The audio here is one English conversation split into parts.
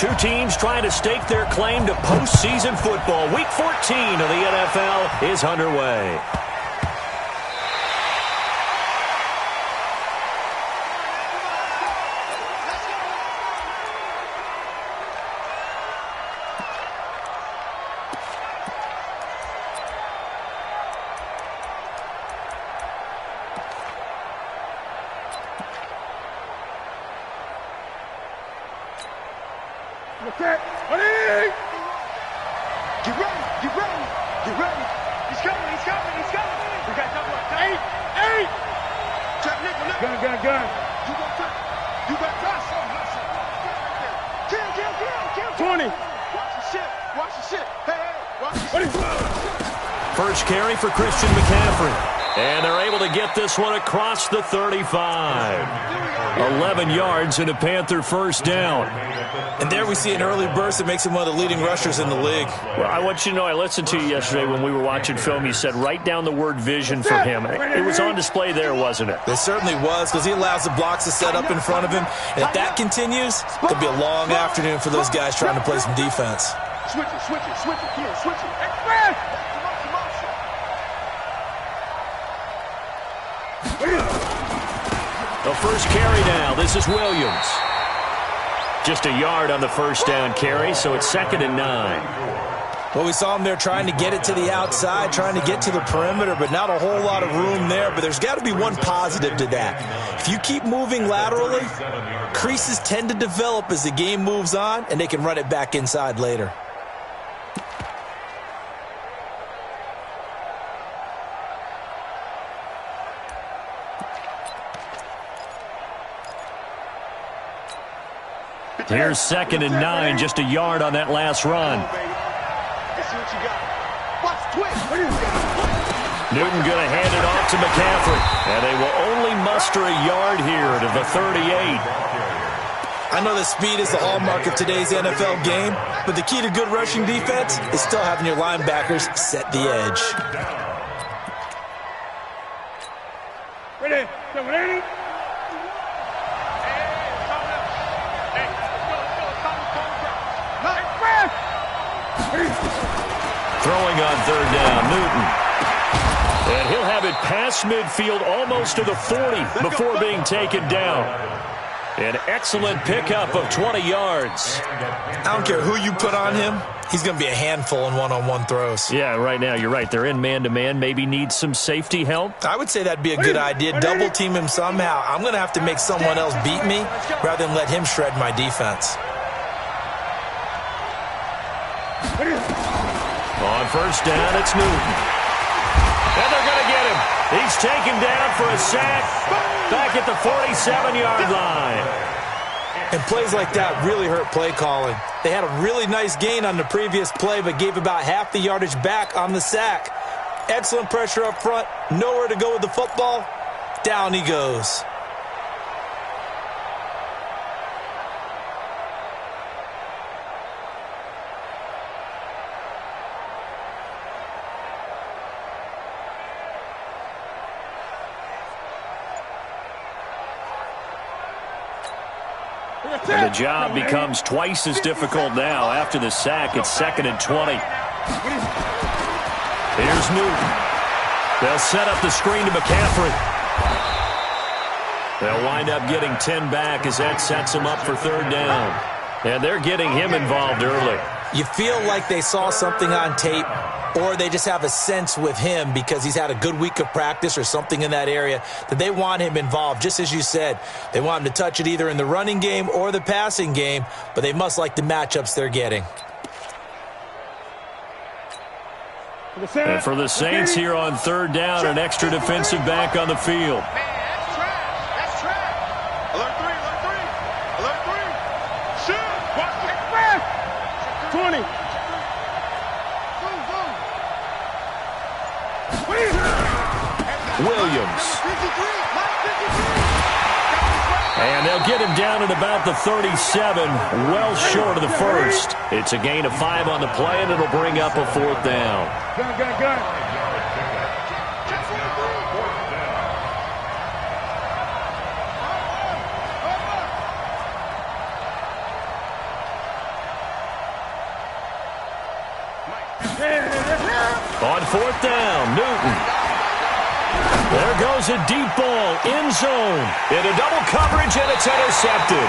Two teams trying to stake their claim to postseason football. Week 14 of the NFL is underway. First carry for Christian McCaffrey. And they're able to get this one across the 35. 11 yards and a Panther first down. And there we see an early burst that makes him one of the leading rushers in the league. Well, I want you to know, I listened to you yesterday when we were watching film. You said write down the word vision for him. It was on display there, wasn't it? It certainly was, because he allows the blocks to set up in front of him. And if that continues, it could be a long afternoon for those guys trying to play some defense. Switch it, switch it, switch it, here, switch it. Express! The first carry now. This is Williams. Just a yard on the first down carry, so it's 2nd and 9. Well, we saw him there trying to get it to the outside, trying to get to the perimeter, but not a whole lot of room there. But there's got to be one positive to that. If you keep moving laterally, creases tend to develop as the game moves on, and they can run it back inside later. Here's 2nd and 9, just a yard on that last run. Newton going to hand it off to McCaffrey. And they will only muster a yard here to the 38. I know that speed is the hallmark of today's NFL game, but the key to good rushing defense is still having your linebackers set the edge. Ready? Throwing on 3rd down, Newton. And he'll have it past midfield almost to the 40 before being taken down. An excellent pickup of 20 yards. I don't care who you put on him. He's going to be a handful in one-on-one throws. Yeah, right now, you're right. They're in man-to-man. Maybe need some safety help. I would say that'd be a good idea. Double team him somehow. I'm going to have to make someone else beat me rather than let him shred my defense. On first down, it's Newton. And they're going to get him. He's taken down for a sack back at the 47-yard line. And plays like that really hurt play calling. They had a really nice gain on the previous play, but gave about half the yardage back on the sack. Excellent pressure up front. Nowhere to go with the football. Down he goes. And the job becomes twice as difficult now. After the sack, it's 2nd and 20. Here's Newton. They'll set up the screen to McCaffrey. They'll wind up getting 10 back as that sets them up for 3rd down. And they're getting him involved early. You feel like they saw something on tape, or they just have a sense with him because he's had a good week of practice or something in that area that they want him involved. Just as you said, they want him to touch it either in the running game or the passing game, but they must like the matchups they're getting. And for the Saints here on 3rd down, an extra defensive back on the field. That's trash. Alert 3. Shoot. 20. Williams. And they'll get him down at about the 37, well short of the first. It's a gain of 5 on the play, and it'll bring up a 4th down. Gun. On fourth down, Newton. There goes a deep ball, end zone. Into double coverage, and it's intercepted.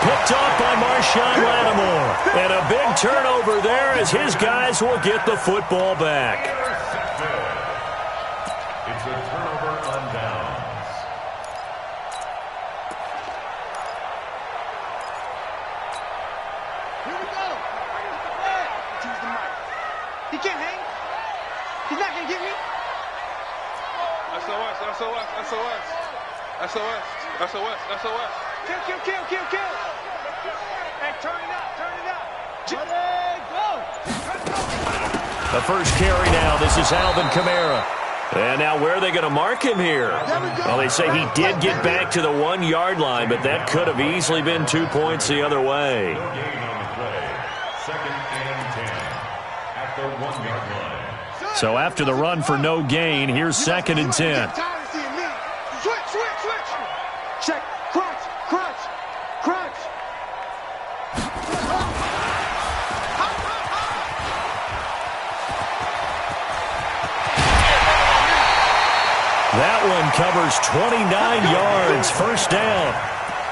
Picked off by Marshawn Lattimore. And a big turnover there as his guys will get the football back. It's a turnover on downs. Here we go. Choose the mic. He can't hang. He's not going to get me. SOS, SOS, SOS. SOS, SOS, SOS. Kill, kill, kill, kill, kill. Hey, turn it up, turn it up. Ready, go. The first carry now. This is Alvin Kamara. And now where are they going to mark him here? Well, they say he did get back to the 1 yard line, but that could have easily been 2 points the other way. No gain on the play. 2nd and 10 at the 1 yard line. So after the run for no gain, here's 2nd and 10. Switch, switch, switch. Check, crunch, crunch, crunch. That one covers 29 yards, first down.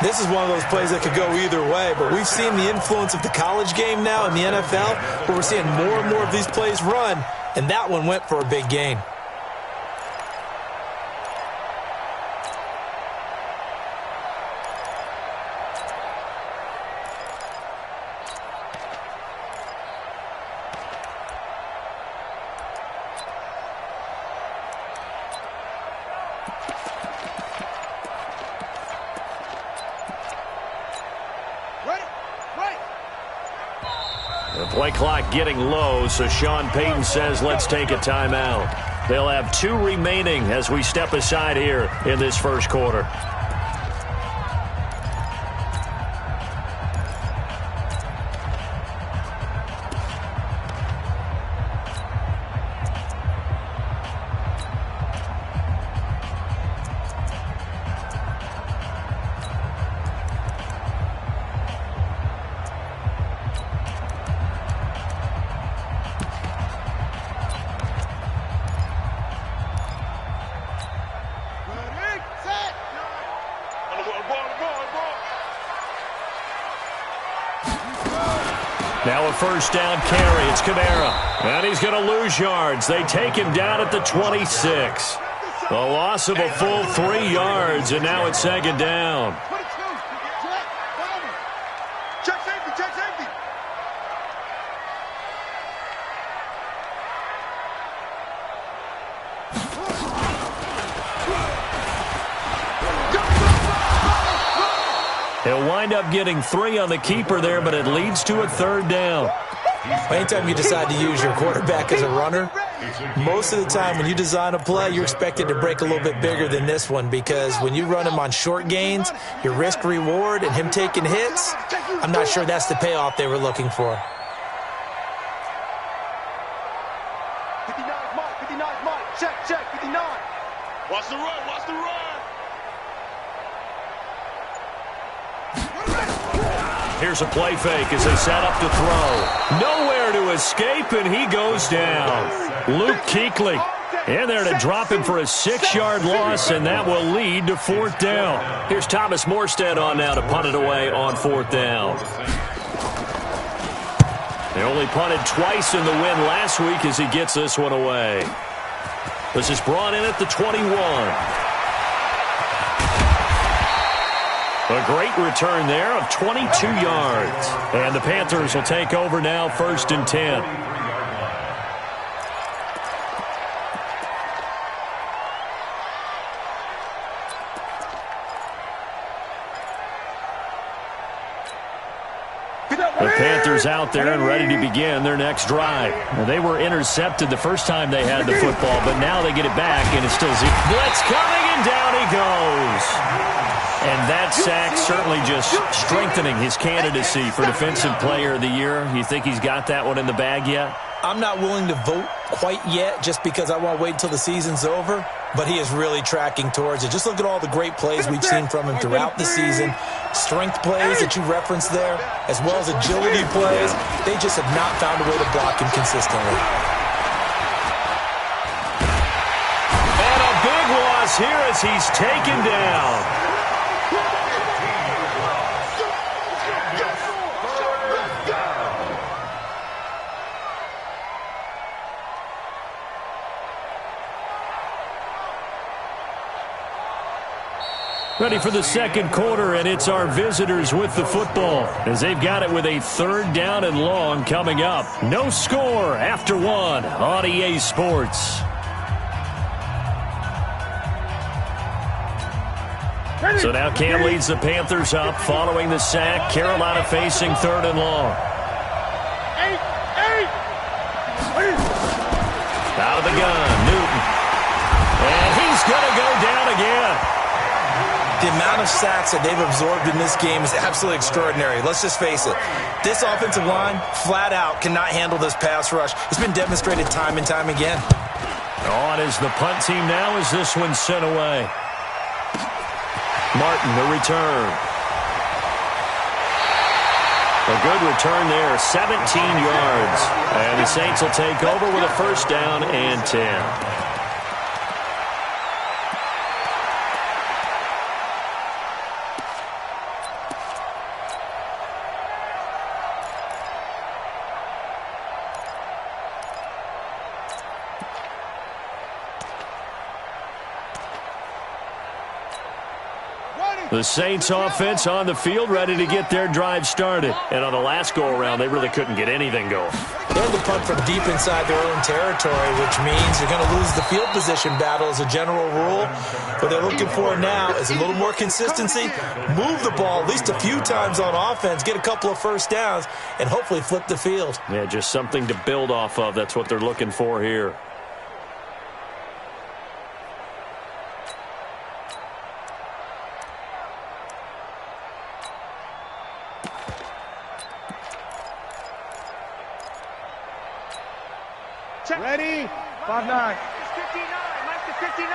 This is one of those plays that could go either way, but we've seen the influence of the college game now in the NFL, where we're seeing more and more of these plays run, and that one went for a big gain. The play clock getting low, so Sean Payton says let's take a timeout. They'll have 2 remaining as we step aside here in this first quarter. Now a first down carry. It's Kamara. And he's going to lose yards. They take him down at the 26. A loss of a full 3 yards, and now it's 2nd down. Check safety, check safety. He'll wind up getting 3 on the keeper there, but it leads to a 3rd down. Anytime you decide to use your quarterback as a runner, most of the time when you design a play, you're expected to break a little bit bigger than this one, because when you run him on short gains, your risk-reward and him taking hits, I'm not sure that's the payoff they were looking for. 59 Mike, 59 Mike. Check, check, 59. Watch the run, watch the run. Here's a play fake as they set up to throw. Nowhere to escape, and he goes down. Luke Kuechly in there to drop him for a 6-yard loss, and that will lead to 4th down. Here's Thomas Morstead on now to punt it away on 4th down. They only punted twice in the win last week as he gets this one away. This is brought in at the 21. A great return there of 22 yards. And the Panthers will take over now, 1st and 10. The Panthers out there and ready to begin their next drive. Now, they were intercepted the first time they had the football, but now they get it back, and it's still 0. Blitz coming, and down he goes. And that sack certainly just strengthening his candidacy for Defensive Player of the Year. You think he's got that one in the bag yet? I'm not willing to vote quite yet just because I want to wait until the season's over, but he is really tracking towards it. Just look at all the great plays we've seen from him throughout the season. Strength plays that you referenced there, as well as agility plays. They just have not found a way to block him consistently. is here as he's taken down. Ready for the second quarter, and it's our visitors with the football as they've got it with a 3rd down and long coming up. No score after 1 on EA Sports. So now Cam leads the Panthers up following the sack. Carolina facing 3rd and long. Out of the gun, Newton. And he's going to go down again. The amount of sacks that they've absorbed in this game is absolutely extraordinary. Let's just face it. This offensive line, flat out, cannot handle this pass rush. It's been demonstrated time and time again. On is the punt team now as this one's sent away. Martin, the return. A good return there, 17 yards. And the Saints will take over with a 1st down and 10. The Saints offense on the field, ready to get their drive started. And on the last go-around, they really couldn't get anything going. They had to punt from deep inside their own territory, which means you're going to lose the field position battle as a general rule. What they're looking for now is a little more consistency, move the ball at least a few times on offense, get a couple of 1st downs, and hopefully flip the field. Yeah, just something to build off of. That's what they're looking for here. Ready? 5-9. 59. Mike's the 59.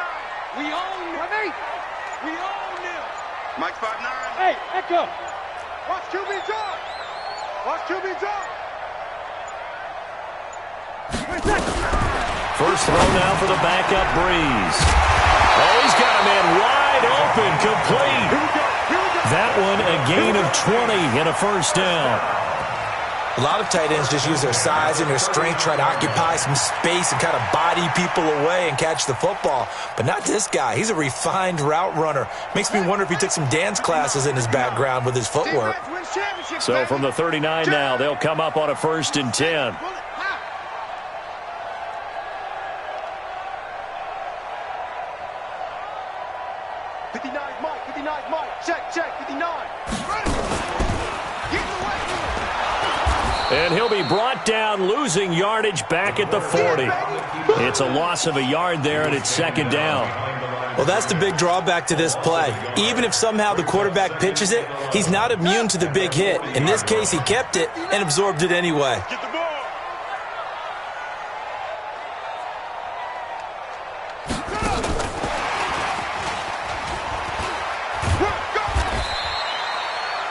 We own him. We own him. Mike's 5'9". Hey, Echo. Watch QB drop. Watch QB drop. First throw now for the backup Breeze. Oh, he's got a man wide open, complete. That one a gain of 20 and a 1st down. A lot of tight ends just use their size and their strength, try to occupy some space and kind of body people away and catch the football. But not this guy. He's a refined route runner. Makes me wonder if he took some dance classes in his background with his footwork. So from the 39 now, they'll come up on a 1st and 10. And he'll be brought down, losing yardage back at the 40. It's a loss of a yard there, and it's 2nd down. Well, that's the big drawback to this play. Even if somehow the quarterback pitches it, he's not immune to the big hit. In this case, he kept it and absorbed it anyway.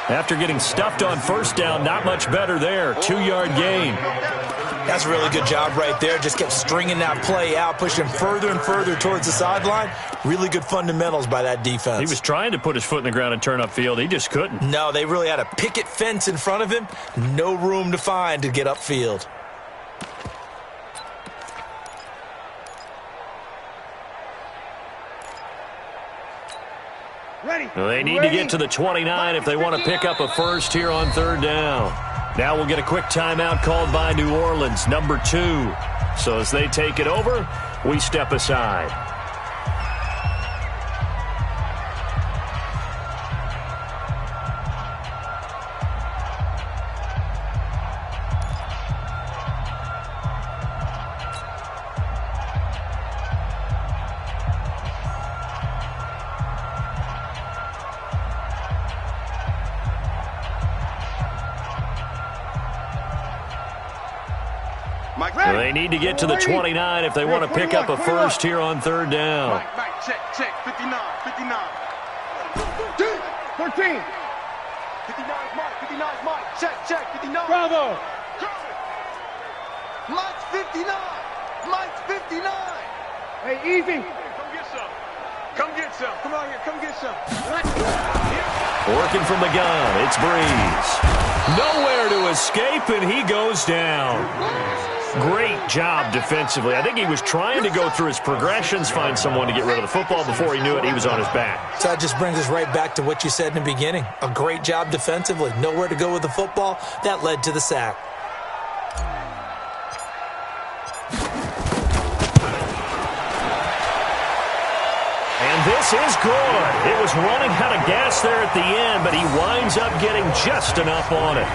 After getting stuffed on 1st down, not much better there. 2-yard gain. That's a really good job right there. Just kept stringing that play out, pushing him further and further towards the sideline. Really good fundamentals by that defense. He was trying to put his foot in the ground and turn upfield. He just couldn't. No, they really had a picket fence in front of him. No room to find to get upfield. Well, they need to get to the 29 if they want to pick up a 1st here on 3rd down. Now we'll get a quick timeout called by New Orleans, number 2. So as they take it over, we step aside. They need to get to the 29 if they want to pick up a 1st here on 3rd down. Mike, check, 59. 13. 59 Mike, check, 59. Bravo. Mike's 59. Hey, easy. Go get some. Come get some. Come on here. Come get some. Working from the gun, it's Breeze. Nowhere to escape, and he goes down. Great job defensively. I think he was trying to go through his progressions, find someone to get rid of the football. Before he knew it, he was on his back. So that just brings us right back to what you said in the beginning. A great job defensively. Nowhere to go with the football. That led to the sack. This is good. It was running out of gas there at the end, but he winds up getting just enough on it.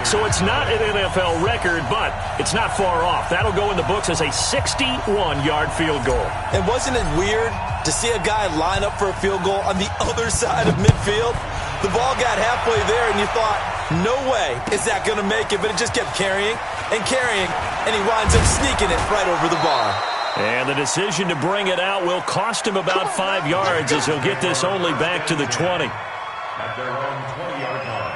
So it's not an NFL record, but it's not far off. That'll go in the books as a 61-yard field goal. And wasn't it weird to see a guy line up for a field goal on the other side of midfield? The ball got halfway there, and you thought, no way is that going to make it, but it just kept carrying, and he winds up sneaking it right over the bar. And the decision to bring it out will cost him about 5 yards as he'll get this only back to the 20. At their own 20-yard line.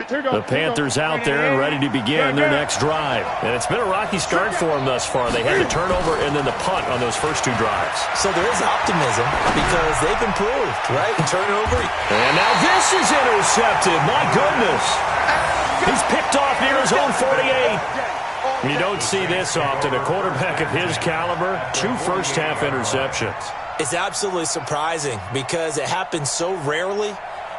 The Panthers out there and ready to begin their next drive. And it's been a rocky start for them thus far. They had the turnover and then the punt on those first 2 drives. So there is optimism because they've improved, right? Turnover. And now this is intercepted. My goodness. He's picked off near his own 48. You don't see this often. A quarterback of his caliber, 2 first-half interceptions. It's absolutely surprising because it happens so rarely.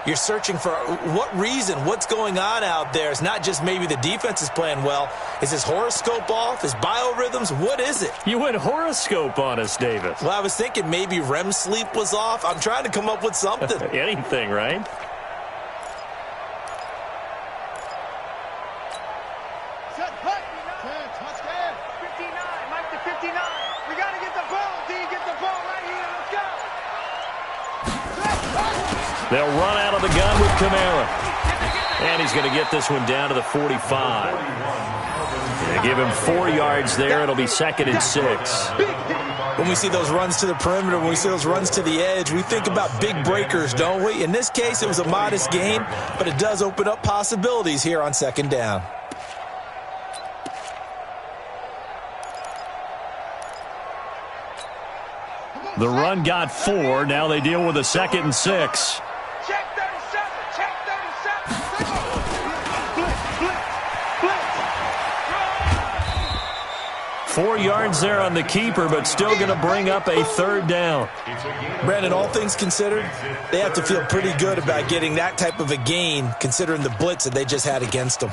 You're searching for what reason, what's going on out there. It's not just maybe the defense is playing well. Is his horoscope off? His biorhythms? What is it? You went horoscope on us, Davis. Well, I was thinking maybe REM sleep was off. I'm trying to come up with something. Anything, right? Set, hut. 59. Mike to 59. We got to get the ball. D, get the ball right here. Let's go. They'll run out of the gun with Kamara. And he's going to get this one down to the 45. They give him 4 yards there. It'll be 2nd and 6. When we see those runs to the perimeter, when we see those runs to the edge, we think about big breakers, don't we? In this case, it was a modest gain, but it does open up possibilities here on 2nd down. The run got 4. Now they deal with a 2nd and 6. Check 37. Check 37. 4 yards there on the keeper, but still going to bring up a 3rd down. Brandon, all things considered, they have to feel pretty good about getting that type of a gain, considering the blitz that they just had against them.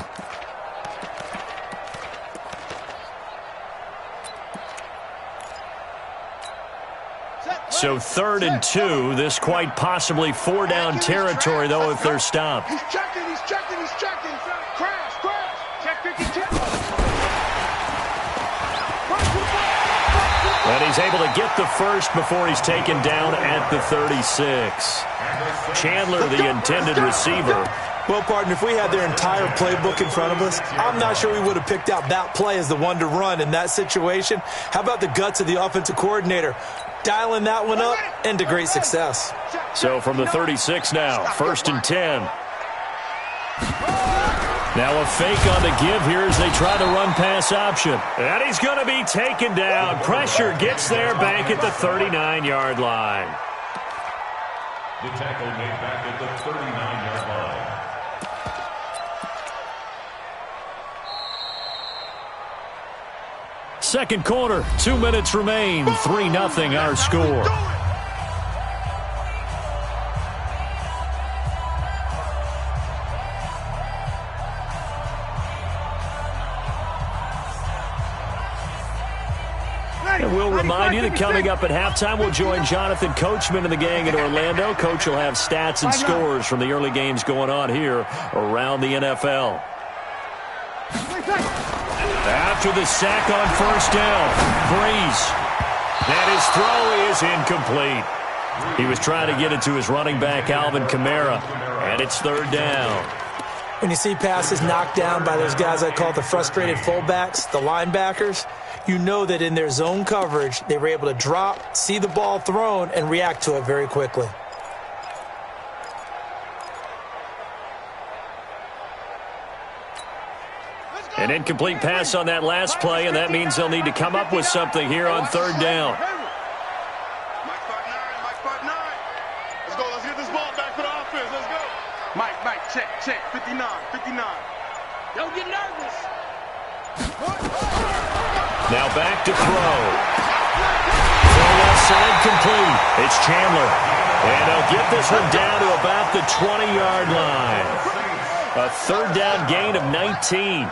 So 3rd and 2. This quite possibly 4-down territory, though, if they're stopped. He's checking. Crash. Check 52. And he's able to get the first before he's taken down at the 36. Chandler, the intended receiver. Well, partner, if we had their entire playbook in front of us, I'm not sure we would have picked out that play as the one to run in that situation. How about the guts of the offensive coordinator? Dialing that one up into great success. So from the 36 now, 1st and 10. Now a fake on the give here as they try the run-pass option. And he's going to be taken down. Pressure gets there back at the 39-yard line. The tackle made back at the 39-yard line. Second quarter, 2 minutes remain. 3-0 our score. And we'll remind you that coming up at halftime, we'll join Jonathan Coachman and the gang in Orlando. Coach will have stats and scores from the early games going on here around the NFL. After the sack on 1st down, Breeze. And his throw is incomplete. He was trying to get it to his running back, Alvin Kamara, and it's 3rd down. When you see passes knocked down by those guys I call the frustrated fullbacks, the linebackers, you know that in their zone coverage, they were able to drop, see the ball thrown, and react to it very quickly. An incomplete pass on that last play, and that means they'll need to come up with something here on third down. Mike 5'9", Let's go. Let's get this ball back for the offense. Let's go. Mike, check. 59. Don't get nervous. Now back to throw. Throw left side complete. It's Chandler. And they'll get this one down to about the 20-yard line. A third down gain of 19.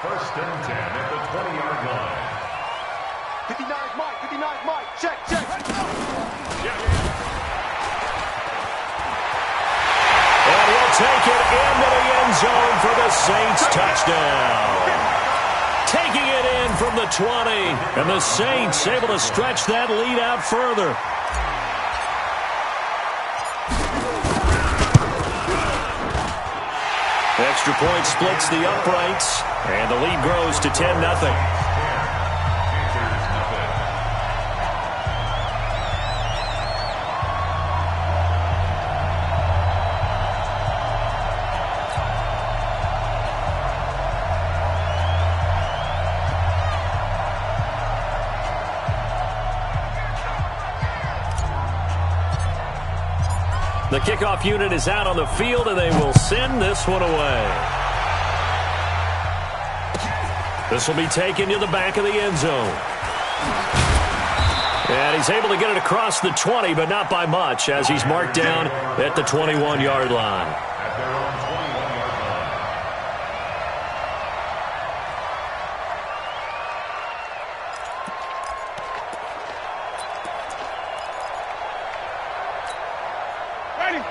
First and 10 at the 20-yard line. 59's Mike. Check. And he'll take it into the end zone for the Saints touchdown. Taking it in from the 20. And the Saints able to stretch that lead out further. Extra point splits the uprights. And the lead grows to 10-0. The kickoff unit is out on the field, and they will send this one away. This will be taken to the back of the end zone. And he's able to get it across the 20, but not by much, as he's marked down at the 21-yard line. At their own 21-yard line.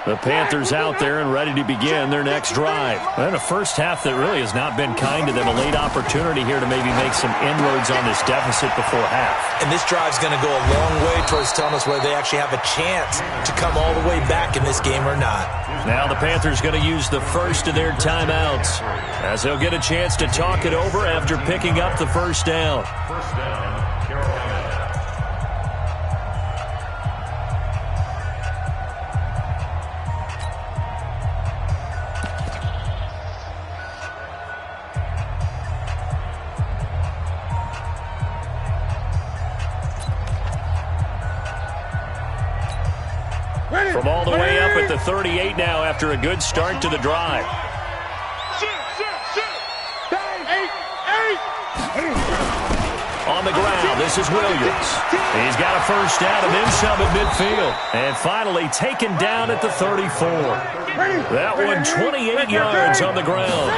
The Panthers out there and ready to begin their next drive. And a first half that really has not been kind to them. A late opportunity here to maybe make some inroads on this deficit before half. And this drive's going to go a long way towards telling us whether they actually have a chance to come all the way back in this game or not. Now the Panthers going to use the first of their timeouts, as they'll get a chance to talk it over after picking up the first down. First down, Carolina. From all the way up at the 38 now after a good start to the drive. On the ground, this is Williams. He's got a first down and then some at midfield. And finally taken down at the 34. That one 28 yards on the ground.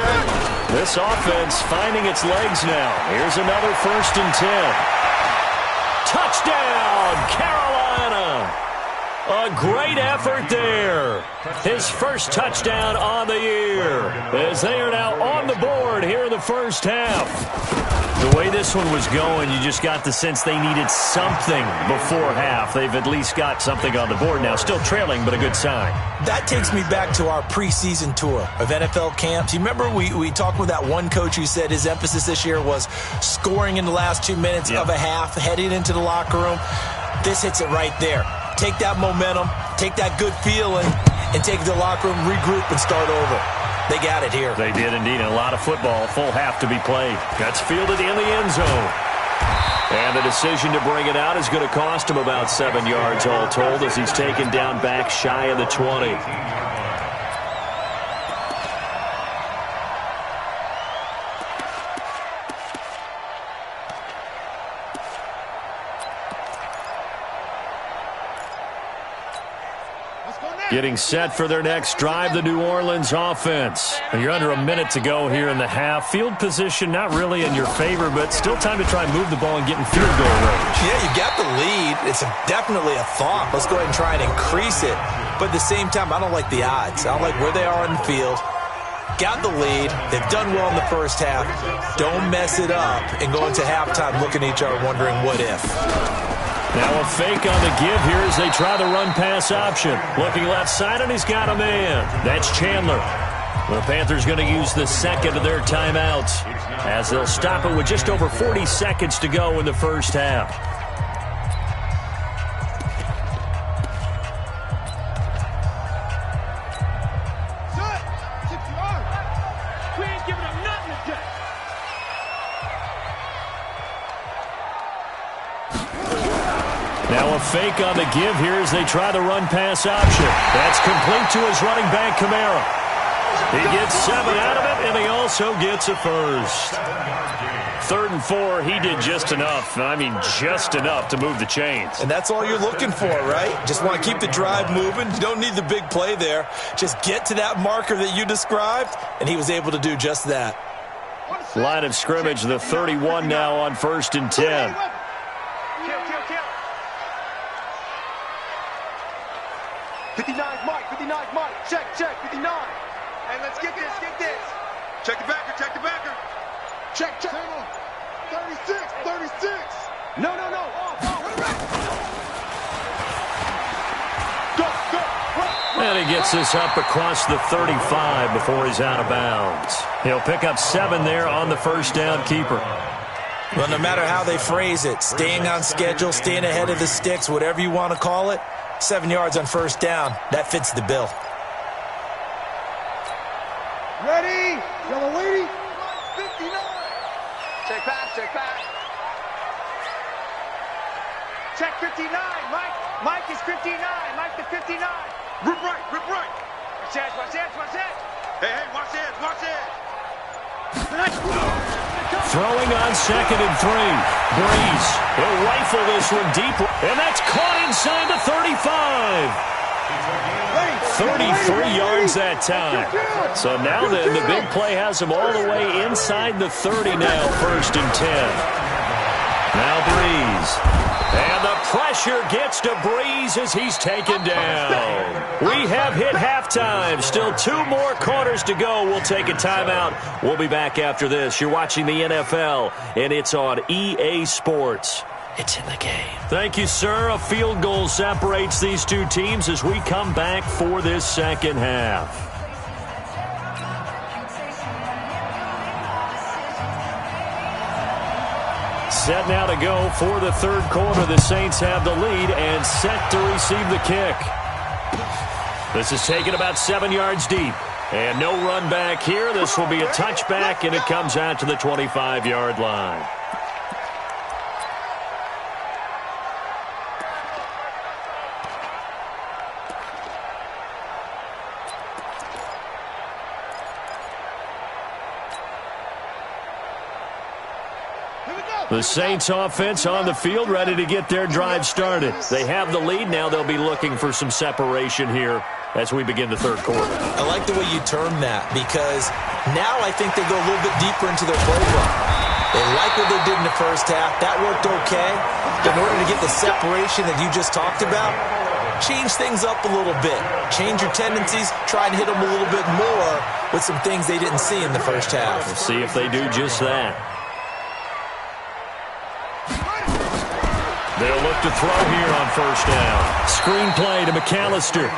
This offense finding its legs now. Here's another first and 10. Touchdown, Carolina! A great effort there. His first touchdown on the year, as they are now on the board here in the first half. The way this one was going, you just got the sense they needed something before half. They've at least got something on the board now. Still trailing, but a good sign. That takes me back to our preseason tour of NFL camps. You remember we talked with that one coach who said his emphasis this year was scoring in the last 2 minutes of a half, heading into the locker room. This hits it right there. Take that momentum, take that good feeling, and take it to the locker room, regroup, and start over. They got it here. They did indeed. And a lot of football, full half to be played. That's fielded in the end zone. And the decision to bring it out is going to cost him about 7 yards all told, as he's taken down back shy of the 20. Getting set for their next drive, the New Orleans offense. And you're under a minute to go here in the half. Field position not really in your favor, but still time to try and move the ball and get in field goal range. Yeah, you got the lead. It's definitely a thought. Let's go ahead and try and increase it. But at the same time, I don't like the odds. I don't like where they are on the field. Got the lead. They've done well in the first half. Don't mess it up and go into halftime looking at each other wondering what if. Now a fake on the give here as they try the run-pass option. Looking left side, and he's got a man. That's Chandler. The Panthers going to use the second of their timeouts, as they'll stop it with just over 40 seconds to go in the first half. Now a fake on the give here as they try the run-pass option. That's complete to his running back, Kamara. He gets 7 out of it, and he also gets a first. 3rd and 4, he did just enough. I mean, just enough to move the chains. And that's all you're looking for, right? Just want to keep the drive moving. You don't need the big play there. Just get to that marker that you described, and he was able to do just that. Line of scrimmage, the 31 now on 1st and 10. Kill. 59's Mike. 59's Mike. Check. 59. Hey, let's get this. Check the backer. Check. 36. No. Go. And he gets this up across the 35 before he's out of bounds. He'll pick up 7 there on the first down keeper. Well, no matter how they phrase it, staying on schedule, staying ahead of the sticks, whatever you want to call it, 7 yards on first down, that fits the bill. Ready? Yellow lady. 59. Check pass. Check 59. Mike is 59. Mike the 59. Rip right. Watch that. Hey, watch that. Throwing on 2nd and 3. Breeze. He'll rifle this one deep. And that's caught inside the 35. 33 yards that time. So now then, the big play has him all the way inside the 30 now, 1st and 10. Now Breeze. And the pressure gets to Breeze as he's taken down. We have hit halftime. Still 2 more quarters to go. We'll take a timeout. We'll be back after this. You're watching the NFL, and it's on EA Sports. It's in the game. Thank you, sir. A field goal separates these 2 teams as we come back for this second half. Set now to go for the 3rd quarter. The Saints have the lead and set to receive the kick. This is taken about 7 yards deep. And no run back here. This will be a touchback, and it comes out to the 25-yard line. The Saints offense on the field, ready to get their drive started. They have the lead. Now they'll be looking for some separation here as we begin the 3rd quarter. I like the way you term that because now I think they go a little bit deeper into their playbook. They like what they did in the first half. That worked okay. But in order to get the separation that you just talked about, change things up a little bit. Change your tendencies. Try and hit them a little bit more with some things they didn't see in the first half. We'll see if they do just that. They'll look to throw here on 1st down. Screen play to McAllister.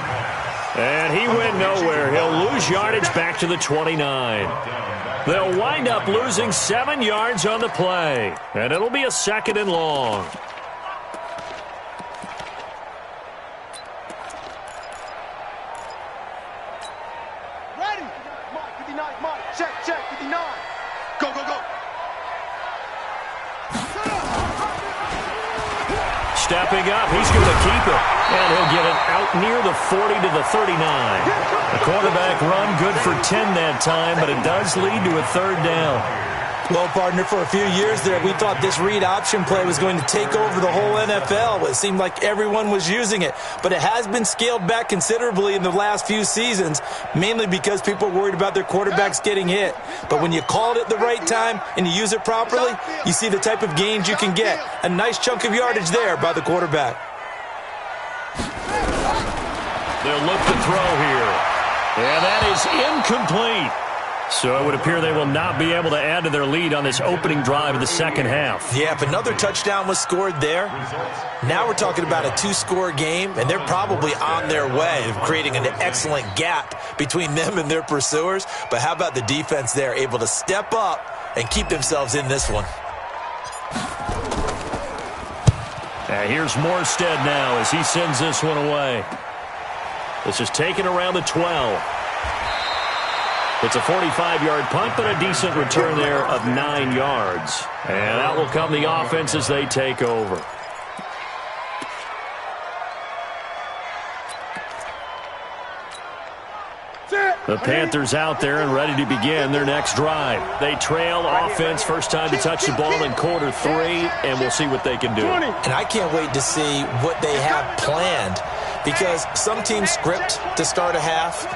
And he went nowhere. He'll lose yardage back to the 29. They'll wind up losing 7 yards on the play. And it'll be a 2nd and long. Ready? Mike, 59, Mike. Check, 59. Go. Stepping up, he's going to keep it. And he'll get it out near the 40 to the 39. The quarterback run good for 10 that time, but it does lead to a 3rd down. Well, partner, for a few years there, we thought this read option play was going to take over the whole NFL. It seemed like everyone was using it. But it has been scaled back considerably in the last few seasons, mainly because people are worried about their quarterbacks getting hit. But when you call it at the right time and you use it properly, you see the type of gains you can get. A nice chunk of yardage there by the quarterback. They'll look to throw here. And that is incomplete. So it would appear they will not be able to add to their lead on this opening drive of the second half. Yeah, if another touchdown was scored there, now we're talking about a 2-score game, and they're probably on their way of creating an excellent gap between them and their pursuers. But how about the defense there, able to step up and keep themselves in this one? Here's Morstead now as he sends this one away. This is taken around the 12. It's a 45-yard punt, but a decent return there of 9 yards. And that will come the offense as they take over. The Panthers out there and ready to begin their next drive. They trail offense, first time to touch the ball in quarter 3, and we'll see what they can do. And I can't wait to see what they have planned, because some teams script to start a half.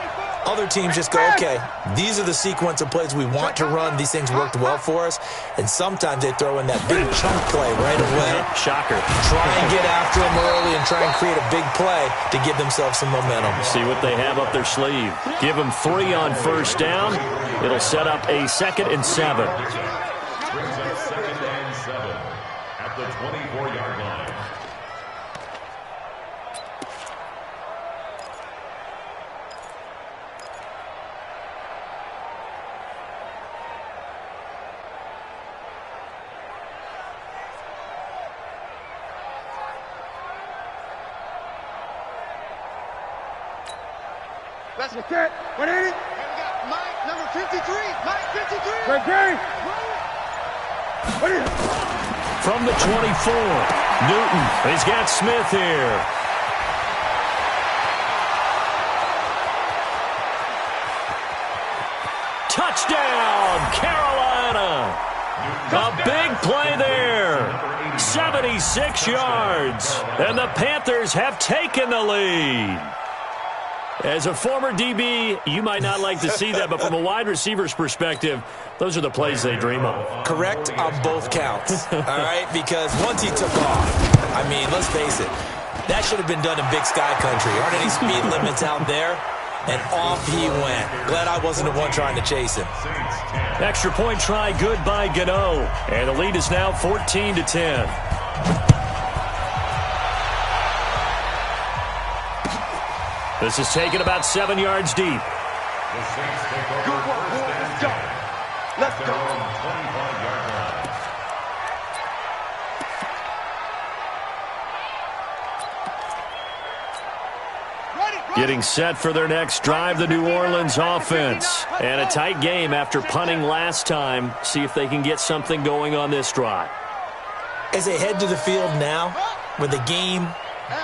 Other teams just go, okay, these are the sequence of plays we want to run. These things worked well for us. And sometimes they throw in that big chunk play right away. Shocker. Try and get after them early and try and create a big play to give themselves some momentum. See what they have up their sleeve. Give them 3 on first down. It'll set up a 2nd and 7. Brings up 2nd and 7 at the 24-yard line. Let's get that. 180. And we got Mike, number 53. Mike, 53. Great game. From the 24, Newton. He's got Smith here. Touchdown, Carolina. A big play there. 76 yards. And the Panthers have taken the lead. As a former DB, you might not like to see that, but from a wide receiver's perspective, those are the plays they dream of. Correct on both counts, all right? Because once he took off, I mean, let's face it, that should have been done in Big Sky Country. Aren't any speed limits out there? And off he went. Glad I wasn't the one trying to chase him. Extra point try, good by Gano. And the lead is now 14-10. This is taken about 7 yards deep. The Saints take over first and 10. Let's go. 25-yard line. Getting set for their next drive, the New Orleans offense. And a tight game after punting last time. See if they can get something going on this drive. As they head to the field now, with the game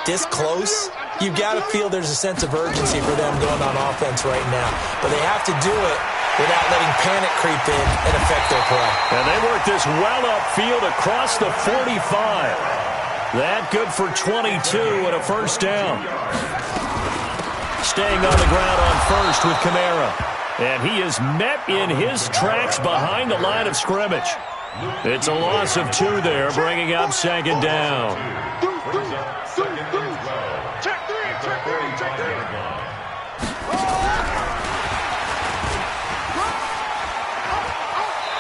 this close, you've got to feel there's a sense of urgency for them going on offense right now. But they have to do it without letting panic creep in and affect their play. And they work this well upfield across the 45. That good for 22 and a first down. Staying on the ground on first with Kamara. And he is met in his tracks behind the line of scrimmage. It's a loss of 2 there, bringing up 2nd down. Brings up 2nd and 12. Check 3, check 3, check 3.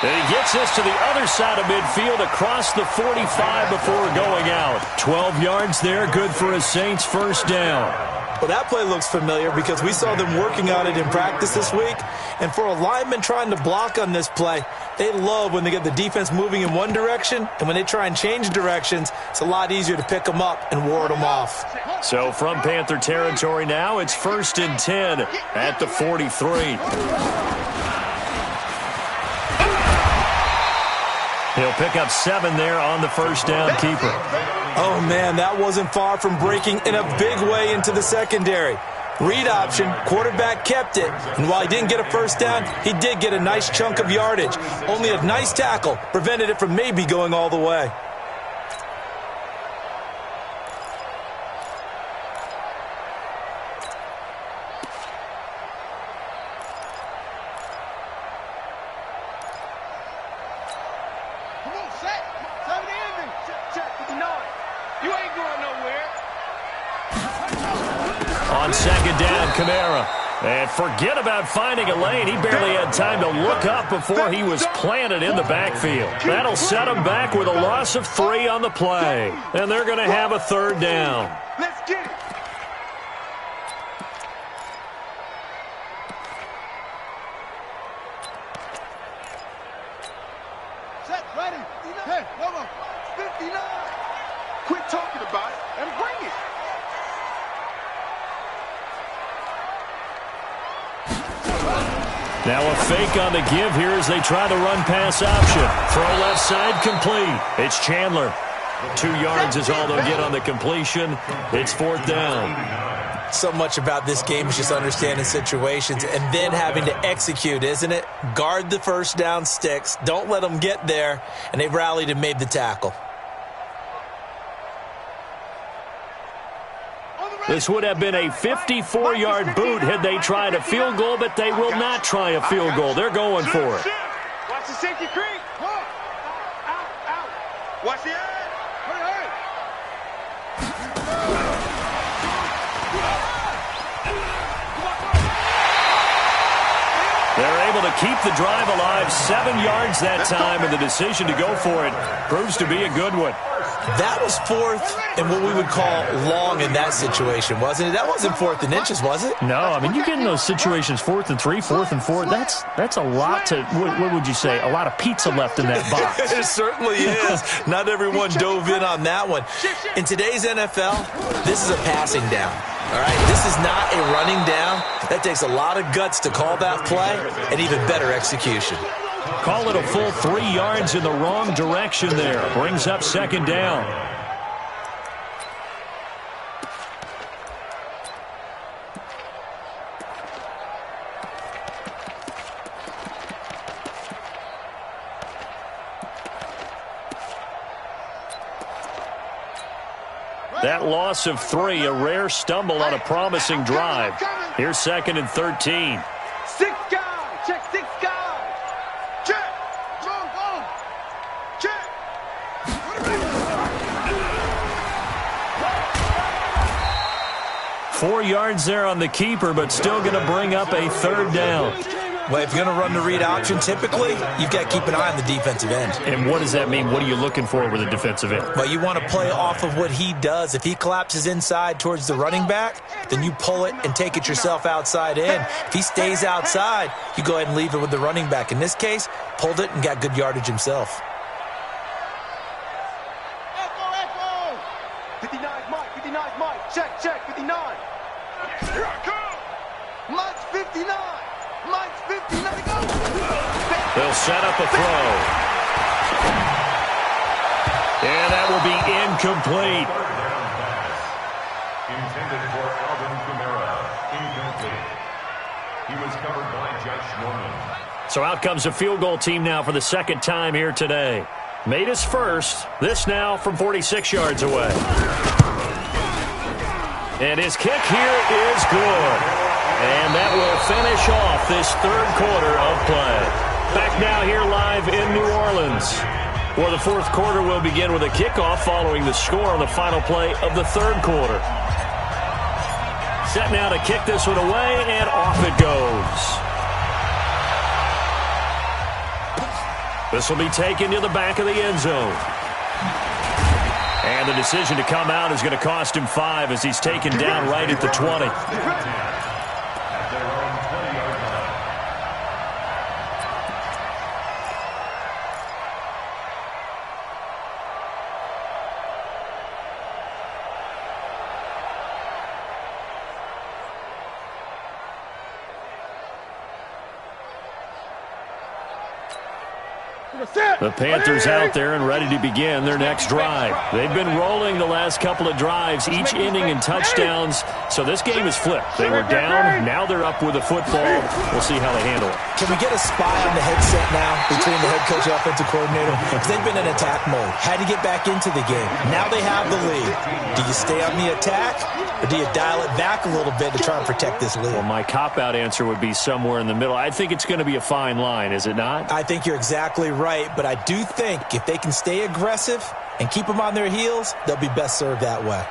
And he gets this to the other side of midfield across the 45 before going out. 12 yards there, good for a Saints first down. Well, that play looks familiar because we saw them working on it in practice this week. And for a lineman trying to block on this play, they love when they get the defense moving in one direction. And when they try and change directions, it's a lot easier to pick them up and ward them off. So from Panther territory now, it's 1st and 10 at the 43. He'll pick up 7 there on the first down keeper. Oh, man, that wasn't far from breaking in a big way into the secondary. Read option, quarterback kept it. And while he didn't get a first down, he did get a nice chunk of yardage. Only a nice tackle prevented it from maybe going all the way. On 2nd down, Kamara. And forget about finding a lane. He barely had time to look up before he was planted in the backfield. That'll set him back with a loss of 3 on the play. And they're going to have a 3rd down. Let's get it. Set, ready. Hey, Lobo. 59. Quit talking about it and bring it. Now a fake on the give here as they try to run pass option. Throw left side complete. It's Chandler. 2 yards is all they'll get on the completion. It's 4th down. So much about this game is just understanding situations and then having to execute, isn't it? Guard the first down sticks. Don't let them get there. And they rallied and made the tackle. This would have been a 54-yard boot had they tried a field goal, but they will not try a field goal. They're going for it. Watch the safety creep. Out. Watch the edge. Hurry. They're able to keep the drive alive, 7 yards that time, and the decision to go for it proves to be a good one. That was fourth and what we would call long in that situation, wasn't it? That wasn't 4th and inches, was it? No, I mean, you get in those situations 4th and 3, 4th and 4. That's a lot to, what would you say, a lot of pizza left in that box. It certainly is. Not everyone dove in on that one. In today's NFL, this is a passing down. All right, this is not a running down. That takes a lot of guts to call that play and even better execution. Call it a full 3 yards in the wrong direction there. Brings up 2nd down. That loss of 3, a rare stumble on a promising drive. Here's 2nd and 13. 6 guys. Check 6 guys. Check. Go. Check. 4 yards there on the keeper, but still going to bring up a 3rd down. Well, if you're going to run the read option, typically, you've got to keep an eye on the defensive end. And what does that mean? What are you looking for with a defensive end? Well, you want to play off of what he does. If he collapses inside towards the running back, then you pull it and take it yourself outside in. If he stays outside, you go ahead and leave it with the running back. In this case, pulled it and got good yardage himself. Echo. 59 Mike. Check. 59. Here I come. Mike's 59. Mike's 59. Go. They'll set up a throw. And that will be incomplete. Intended for Alvin Kamara. Incomplete. He was covered by Josh Norman. So out comes a field goal team now for the 2nd time here today. Made his first. This now from 46 yards away. And his kick here is good. And that will finish off this 3rd quarter of play. Back now here live in New Orleans, where the 4th quarter will begin with a kickoff following the score on the final play of the 3rd quarter. Set now to kick this one away, and off it goes. This will be taken to the back of the end zone. And the decision to come out is going to cost him 5 as he's taken down right at the 20. The Panthers out there and ready to begin their next drive. They've been rolling the last couple of drives, each inning in touchdowns, so this game is flipped. They were down, now they're up with the football. We'll see how they handle it. Can we get a spy on the headset now between the head coach and offensive coordinator? Because they've been in attack mode. Had to get back into the game. Now they have the lead. Do you stay on the attack, or do you dial it back a little bit to try and protect this lead? Well, my cop-out answer would be somewhere in the middle. I think it's going to be a fine line, is it not? I think you're exactly right, but I do think if they can stay aggressive and keep them on their heels, they'll be best served that way.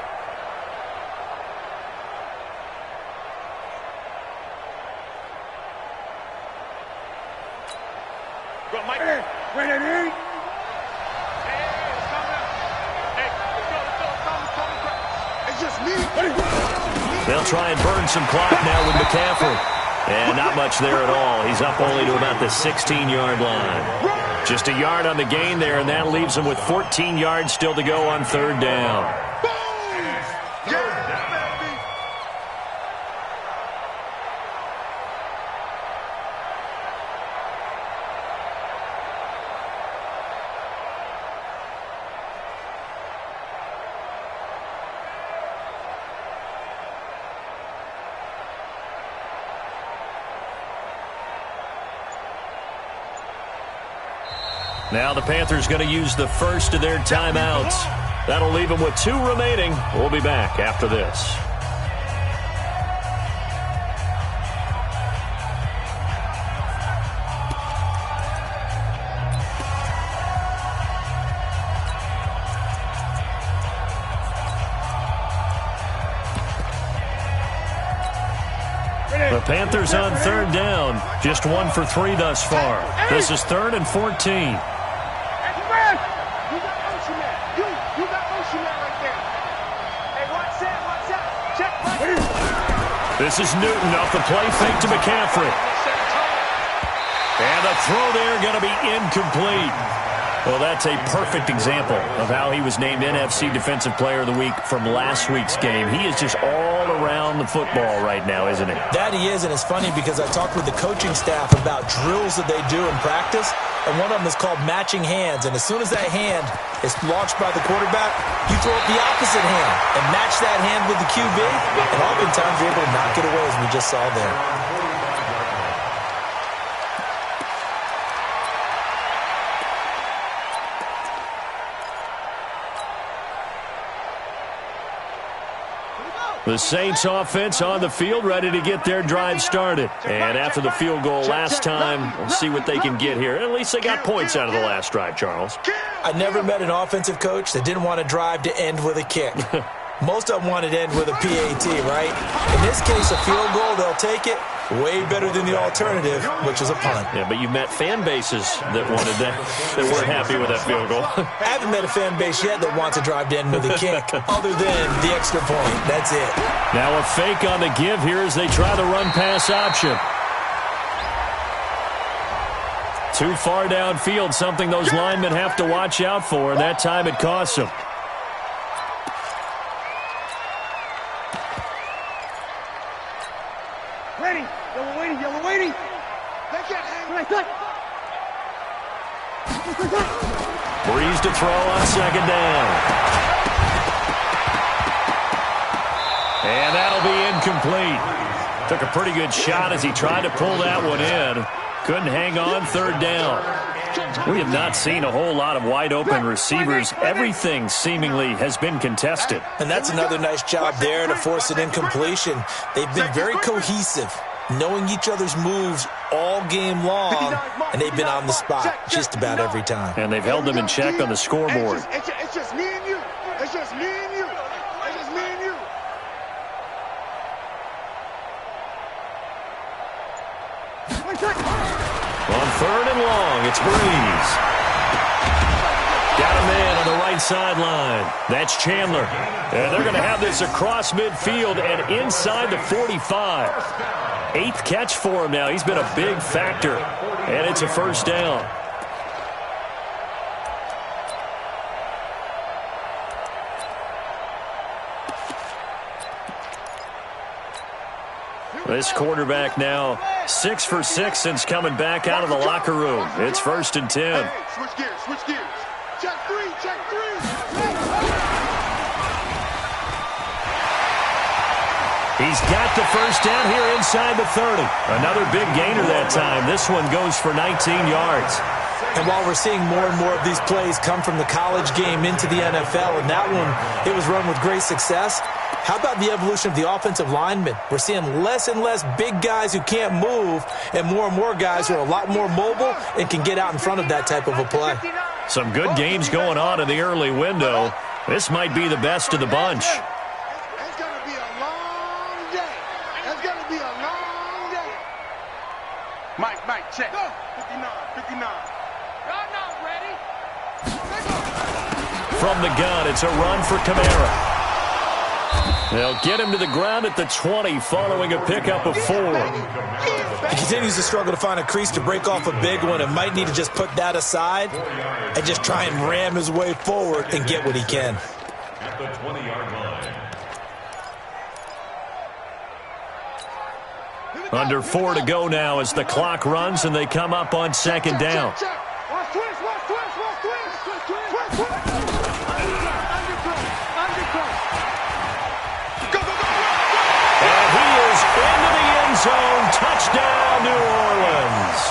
They'll try and burn some clock now with McCaffrey. And not much there at all. He's up only to about the 16-yard line. Just a yard on the gain there, and that leaves him with 14 yards still to go on 3rd down. Now the Panthers going to use the first of their timeouts. That'll leave them with 2 remaining. We'll be back after this. The Panthers on 3rd down. Just 1 for 3 thus far. This is 3rd and 14. You got motion man. You got motion man right there. Hey, watch that. Check. This is Newton off the play fake to McCaffrey. And the throw there going to be incomplete. Well, that's a perfect example of how he was named NFC Defensive Player of the Week from last week's game. He is just all around the football right now, isn't he? That he is, and it's funny because I talked with the coaching staff about drills that they do in practice, and one of them is called matching hands. And as soon as that hand is launched by the quarterback, you throw it the opposite hand and match that hand with the QB, and oftentimes you're able to knock it away, as we just saw there. The Saints offense on the field, ready to get their drive started. And after the field goal last time, we'll see what they can get here. At least they got points out of the last drive, Charles. I never met an offensive coach that didn't want to drive to end with a kick. Most of them wanted to end with a PAT, right? In this case, a field goal, they'll take it. Way better than the alternative, which is a punt. Yeah, but you've met fan bases that wanted that weren't happy with that field goal. I haven't met a fan base yet that wants to drive to end with a kick, other than the extra point. That's it. Now a fake on the give here as they try the run-pass option. Too far downfield, something those linemen have to watch out for, and that time it costs them. Yellow waiting. They can't hang. Breeze to throw on 2nd down. And that'll be incomplete. Took a pretty good shot as he tried to pull that one in. Couldn't hang on 3rd down. We have not seen a whole lot of wide-open receivers. Everything seemingly has been contested. And that's another nice job there to force an incompletion. They've been very cohesive, knowing each other's moves all game long, and they've been on the spot just about every time. And they've held them in check on the scoreboard. It's just me and you. It's just me and you. It's just me and you. On 3rd and long, it's Breeze. Got a man on the right sideline. That's Chandler. And they're going to have this across midfield and inside the 45. 8th catch for him now. He's been a big factor. And it's a 1st down. This quarterback now 6 for 6 since coming back out of the locker room. It's 1st and 10. Switch gears. Check three. He's got the 1st down here inside the 30. Another big gainer that time. This one goes for 19 yards. And while we're seeing more and more of these plays come from the college game into the NFL, and that one, it was run with great success, how about the evolution of the offensive linemen? We're seeing less and less big guys who can't move, and more guys who are a lot more mobile and can get out in front of that type of a play. Some good games going on in the early window. This might be the best of the bunch. It's going to be a long day. It's going to be a long day. Mike, check. 59. Y'all not ready. From the gun, it's a run for Kamara. They'll get him to the ground at the 20 following a pickup of 4. He continues to struggle to find a crease to break off a big one and might need to just put that aside and just try and ram his way forward and get what he can. At the 20-yard line. Under 4 to go now as the clock runs and they come up on 2nd down. Watch twist. And he is into the end zone. Touchdown, New Orleans.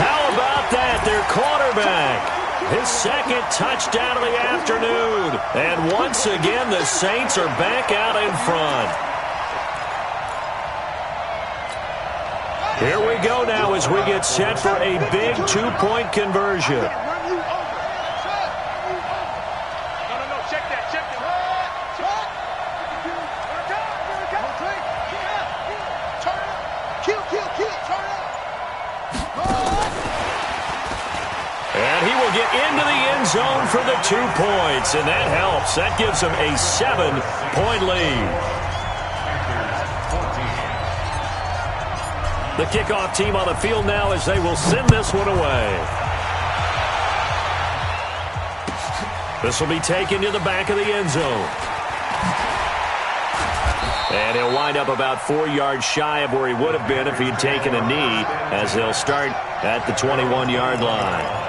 How about about that? Their quarterback. His second touchdown of the afternoon. And once again, the Saints are back out in front. Here we go now as we get set for a big two-point conversion. And he will get into the end zone for the 2 points, and that helps. That gives him a 7-point lead. The kickoff team on the field now as they will send this one away. This will be taken to the back of the end zone. And he'll wind up about 4 yards shy of where he would have been if he had taken a knee, as they'll start at the 21-yard line.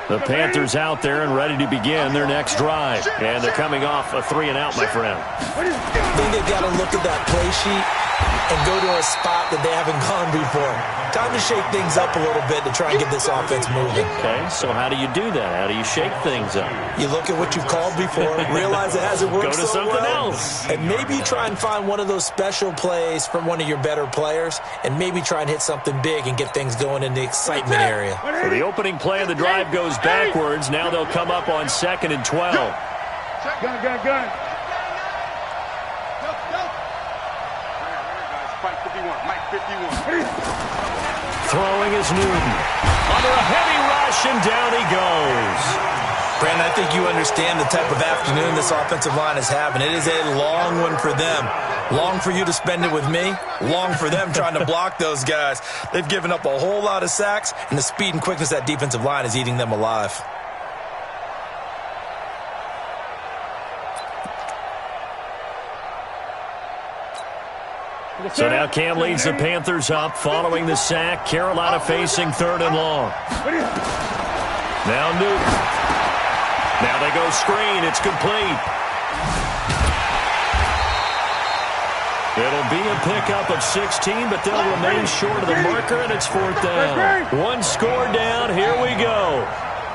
The Panthers out there and ready to begin their next drive. And they're coming off a 3-and-out, my friend. I think they've got to look at that play sheet and go to a spot that they haven't gone before. Time to shake things up a little bit to try and get this offense moving. Okay, so how do you do that? How do you shake things up? You look at what you've called before, realize it hasn't worked Go to so something well, else. and maybe try and find one of those special plays from one of your better players, and maybe try and hit something big and get things going in the excitement area. So the opening play of the drive goes backwards. Now they'll come up on 2nd and 12. Gun. Mike 51. Throwing is Newton. Under a heavy rush, and down he goes. Brandon, I think you understand the type of afternoon this offensive line is having. It is a long one for them. Long for you to spend it with me. Long for them trying to block those guys. They've given up a whole lot of sacks, and the speed and quickness of that defensive line is eating them alive. So now Cam leads the Panthers up following the sack. Carolina facing 3rd and long. Now Newton. Now they go screen. It's complete. It'll be a pickup of 16, but they'll remain short of the marker, and it's 4th down. One score down. Here we go.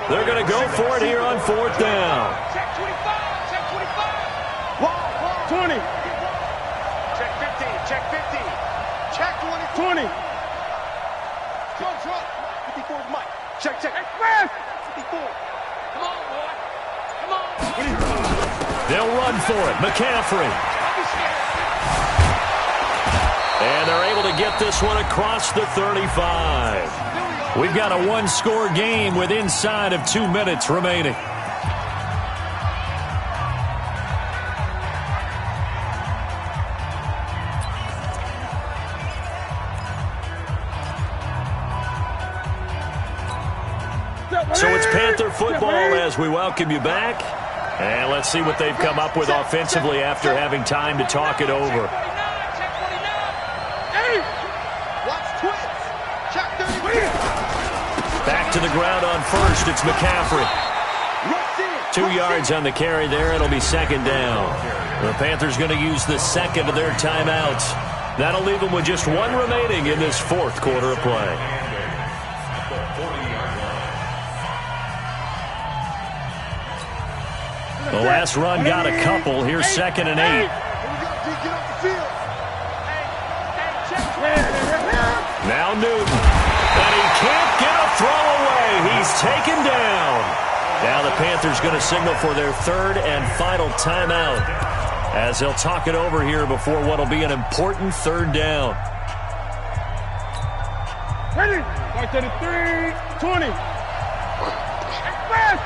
They're going to go for it here on 4th down. Check 25. Check 25. 20. Check 15. Check 15. Check 20. 20. Truck. 54 is Mike. Check. Express. 54. Come on, boy. Come on, boy. They'll run for it. McCaffrey. And they're able to get this one across the 35. We've got a one-score game with inside of 2 minutes remaining. So it's Panther football as we welcome you back. And let's see what they've come up with offensively after having time to talk it over. Back to the ground on first. It's McCaffrey. 2 yards on the carry there. It'll be 2nd down. The Panthers going to use the second of their timeouts. That'll leave them with just one remaining in this 4th quarter of play. The last run got a couple. Here's 2nd and 8. Now Newton. And he can't get a throw away. He's taken down. Now the Panthers going to signal for their 3rd and final timeout as they'll talk it over here before what will be an important 3rd down. Ready? Back to the 3, 20. Express.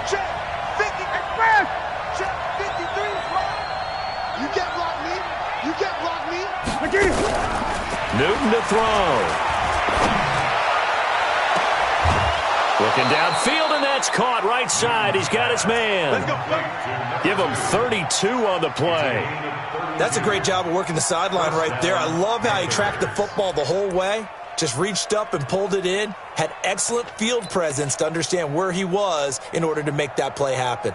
Check 50. Express. Check 53. You can't block me. You can't block me. Newton to throw. Looking downfield, and that's caught right side. He's got his man. Let's go. Give him 32 on the play. That's a great job of working the sideline right there. I love how he tracked the football the whole way. just reached up and pulled it in, had excellent field presence to understand where he was in order to make that play happen.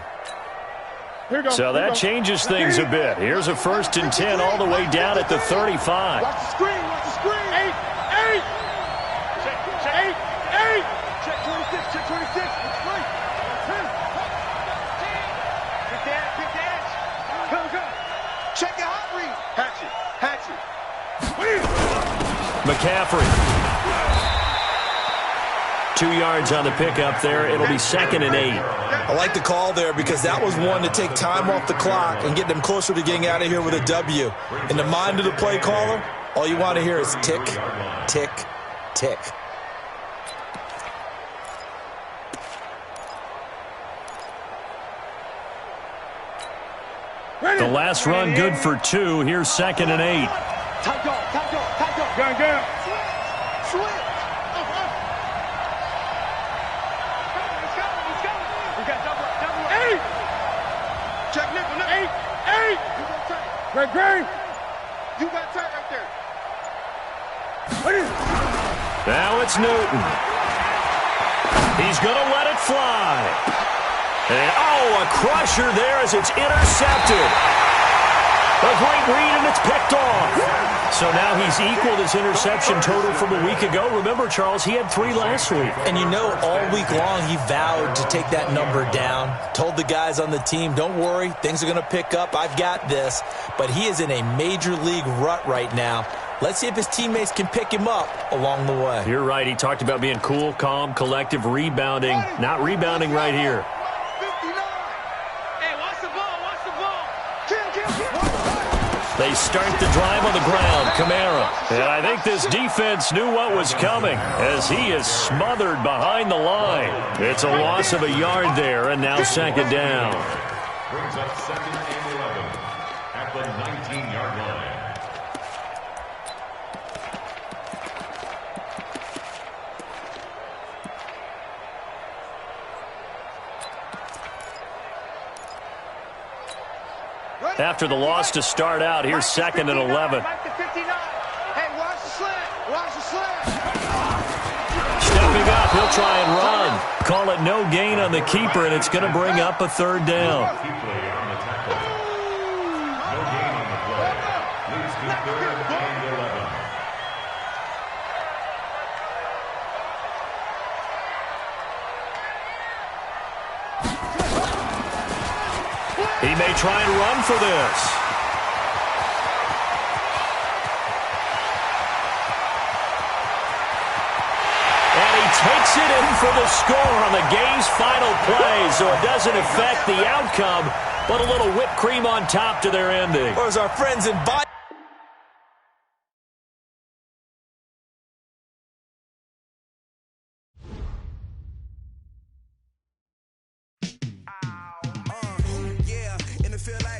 So that changes things a bit. Here's a 1st and 10 all the way down at the 35. Watch the screen, watch the screen. 8. Check 8. Check 26, check 26. It's free. 10. Big dance. Go. Check your hot read. Hatchet. McCaffrey. 2 yards on the pickup there. It'll be 2nd and 8. I like the call there because that was one to take time off the clock and get them closer to getting out of here with a W. In the mind of the play caller, all you want to hear is tick, tick, tick. The last run good for 2. Here's 2nd and 8. Tight dog. Gun. Switch. We got double. 8. Check nickel. 8. You got tight. Great. You got tight right there. Now it's Newton. He's going to let it fly. And, a crusher there as it's intercepted. A great read, and it's picked off. So now he's equaled his interception total from a week ago. Remember, Charles, he had 3 last week. And all week long he vowed to take that number down. Told the guys on the team, don't worry, things are going to pick up. I've got this. But he is in a major league rut right now. Let's see if his teammates can pick him up along the way. You're right. He talked about being cool, calm, collective, rebounding. Not rebounding right here. They start the drive on the ground. Kamara. And I think this defense knew what was coming as he is smothered behind the line. It's a loss of a yard there, and now 2nd down. Brings up 2nd and 11 at the 19-yard line. After the loss to start out, here's 2nd and 11. Hey, watch the slant. Stepping up, he'll try and run. Call it no gain on the keeper, and it's going to bring up a 3rd down. No gain on the play. Leads to 3rd and 11. He may try and run for this. And he takes it in for the score on the game's final play, so it doesn't affect the outcome, but a little whipped cream on top to their ending. Or as our friends in feel like